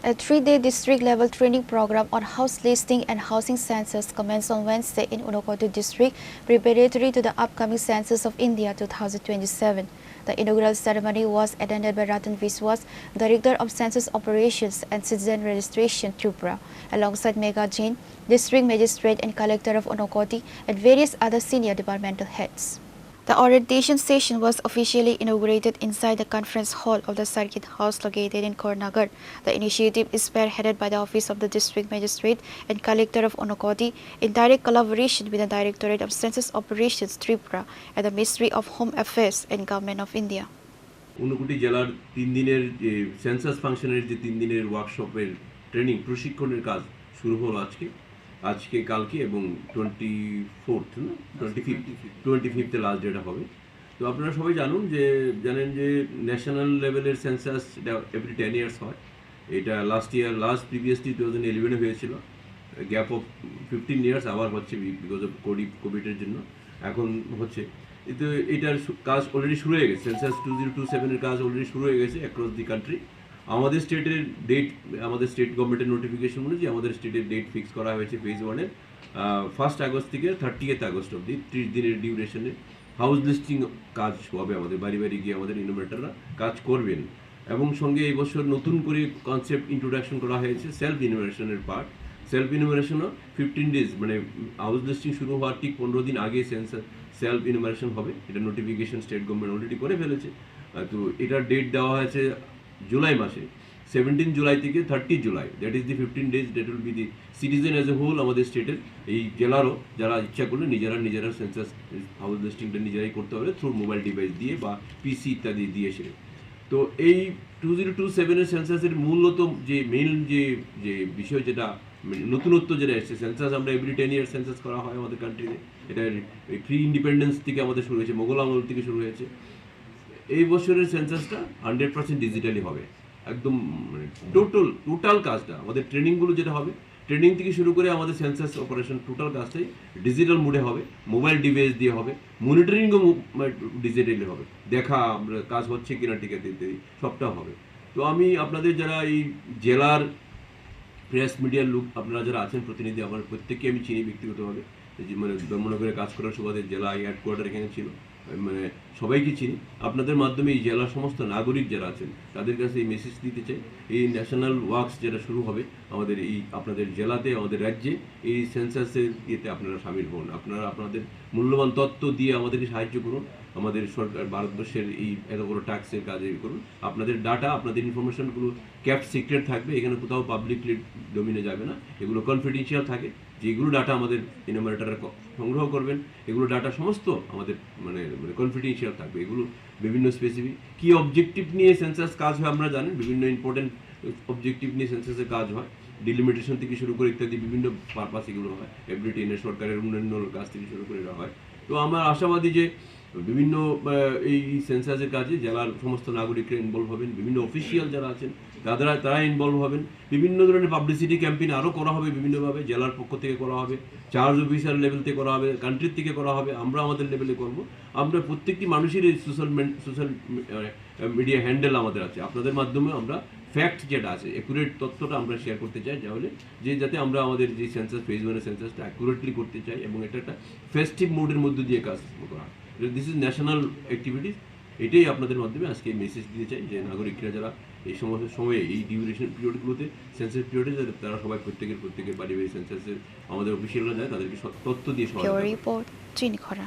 A 3-day district-level training program on house listing and housing census commenced on Wednesday in Unakoti district, preparatory to the upcoming Census of India 2027. The inaugural ceremony was attended by Ratan Biswas, Director of Census Operations and Citizen Registration, Tripura, alongside Megha Jain, District Magistrate and Collector of Unakoti, and various other senior departmental heads. The orientation session was officially inaugurated inside the conference hall of the Circuit House located in Khorang. The initiative is spearheaded by the Office of the District Magistrate and Collector of Unakoti in direct collaboration with the Directorate of Census Operations Tripura and the Ministry of Home Affairs and Government of India. Unakoti জেলার 3 দিনের যে census ফাংশনের যে 3 দিনের ওয়ার্কশপের training প্রশিক্ষণের কাজ শুরু হলো আজকে কালকে এবং 25th লাস্ট ডেটা হবে। তো আপনারা সবাই জানেন যে ন্যাশনাল লেভেলের সেন্সাস এভরি 10 ইয়ার্স হয়। এটা লাস্ট প্রিভিয়াসলি 2011 হয়েছিল, গ্যাপ অফ 15 ইয়ার্স আবার হচ্ছে বিকজ অফ কোভিডের জন্য এখন হচ্ছে। তো এটার কাজ অলরেডি শুরু হয়ে গেছে। সেন্সাস 2027 এর কাজ অলরেডি শুরু হয়ে গেছে অ্যাক্রস দি কান্ট্রি। আমাদের স্টেটের ডেট, আমাদের স্টেট গভর্নমেন্টের নোটিফিকেশন অনুযায়ী আমাদের স্টেটের ডেট ফিক্স করা হয়েছে ফেজ 1 এর 1 আগস্ট থেকে 30 আগস্ট অবধি 30 দিনের ডিউরেশনে হাউস লিস্টিং কাজ হবে। আমাদের বাড়ি গিয়ে আমাদের ইনোভেটররা কাজ করবেন এবং সঙ্গে এই বছর নতুন করে কনসেপ্ট ইন্ট্রোডাকশন করা হয়েছে সেলফ ইনোভেশনের পার্ট। সেলফ ইনোভেশনও 15 ডেজ মানে হাউস লিস্টিং শুরু হওয়ার ঠিক 15 দিন আগে সেলফ ইনোভেশন হবে। এটা নোটিফিকেশন স্টেট গভর্নমেন্ট অলরেডি করে ফেলেছে। তো এটার ডেট দেওয়া হয়েছে জুলাই মাসে 17 জুলাই থেকে 30 July. That is the 15 days that will be the citizen as a whole. আমাদের স্টেটের এই জেলারও যারা ইচ্ছা করলে নিজেরা সেন্সাস হাউস লিস্টিংটা নিজেরাই করতে পারে থ্রু মোবাইল ডিভাইস দিয়ে বা পিসি ইত্যাদি দিয়ে সেরে। তো এই 2027 এর সেন্সাসের মূলত যে মেইন যে বিষয় যেটা নতুনত্ব যেটা এসেছে, সেন্সাস আমরা এভরি 10 ইয়ার সেন্সাস করা হয় আমাদের কান্ট্রিতে। এটা প্রি ইন্ডিপেন্ডেন্স থেকে আমাদের শুরু হয়েছে, মোগল আমল থেকে শুরু হয়েছে। এই বছরের সেন্সাসটা 100% ডিজিটালি হবে, একদম মানে টোটাল কাজটা আমাদের ট্রেনিংগুলো যেটা হবে, ট্রেনিং থেকে শুরু করে আমাদের সেন্সাস অপারেশন টোটাল কাজটাই ডিজিটাল মোডে হবে, মোবাইল ডিভাইস দিয়ে হবে, মনিটরিংও ডিজিটালি হবে, দেখা আমরা কাজ হচ্ছে কিনা টিকাতে ইত্যাদি সবটা হবে। তো আমি আপনাদের যারা এই জেলার প্রেস মিডিয়ার লোক আপনারা যারা আছেন প্রতিনিধি, আমার প্রত্যেককে আমি চিনি ব্যক্তিগতভাবে, মানে ধর্মনগরে কাজ করার সুবাদে জেলা হেডকোয়ার্টার এখানে ছিল, মানে সবাইকে চিনি। আপনাদের মাধ্যমে এই জেলার সমস্ত নাগরিক যারা আছেন তাদের কাছে এই মেসেজ দিতে চাই, এই ন্যাশনাল ওয়ার্কস যেটা শুরু হবে আমাদের এই আপনাদের জেলাতে, আমাদের রাজ্যে, এই সেন্সাসের ইয়েতে আপনারা সামিল হন। আপনারা আপনাদের মূল্যবান তথ্য দিয়ে আমাদেরকে সাহায্য করুন। আমাদের সরকার ভারতবর্ষের এই এত বড় ট্যাক্সের কাজে করুন। আপনাদের ডাটা, আপনাদের ইনফরমেশনগুলো ক্যাপ্ট সিক্রেট থাকবে, এখানে কোথাও পাবলিকলি ডোমিনে যাবে না, এগুলো কনফিডেন্সিয়াল থাকে। যেগুলো ডাটা আমাদের ইনোভেটররা সংগ্রহ করবেন, এগুলো ডাটা সমস্ত আমাদের মানে কনফিডেন্সিয়াল থাকবে। এগুলো বিভিন্ন স্পেসিফিক কী অবজেক্টিভ নিয়ে সেন্সাস কাজ হয় আমরা জানেন, বিভিন্ন ইম্পর্টেন্ট অবজেক্টিভ নিয়ে সেন্সাসের কাজ হয়, ডিলিমিটেশন থেকে শুরু করে ইত্যাদি বিভিন্ন পারপাস এগুলো হয়, এভরি 10 এর সরকারের উন্নয়ন কাজ থেকে শুরু করে হয়। তো আমার আশাবাদী যে বিভিন্ন এই সেন্সাসের কাজে জেলার সমস্ত নাগরিকরা ইনভলভ হবেন, বিভিন্ন অফিসিয়াল যারা আছেন তারা ইনভলভ হবেন। বিভিন্ন ধরনের পাবলিসিটি ক্যাম্পেইন আরও করা হবে বিভিন্নভাবে, জেলার পক্ষ থেকে করা হবে, চার্জ অফিসার লেভেল থেকে করা হবে, কান্ট্রির থেকে করা হবে, আমরা আমাদের লেভেলে করব। আমরা প্রত্যেকটি মানুষের এই সোশ্যাল মিডিয়া হ্যান্ডেল আমাদের আছে, আপনাদের মাধ্যমে আমরা ফ্যাক্ট যেটা আছে অ্যাকুরেট তথ্যটা আমরা শেয়ার করতে চাই, যাতে আমরা আমাদের যে সেন্সাস ফেজ 1 এর সেন্সাসটা অ্যাকুরেটলি করতে চাই এবং এটা একটা ফেস্টিভ মোডের মধ্যে দিয়ে কাজ করা। This is national activities. এটাই আপনাদের মাধ্যমে আজকে মেসেজ দিতে চাই যে নাগরিকরা যারা এই সমস্ত সময়ে এই ডিউরেশন পিরিয়ডগুলোতে সেন্সাস পিরিয়ডে যাতে তারা সবাই প্রত্যেকের বাড়ি সেন্সাসের আমাদের অফিসিয়ালরা যায় তাদেরকে তথ্য দিয়ে সহায়তা। রিপোর্ট চিনি খরা।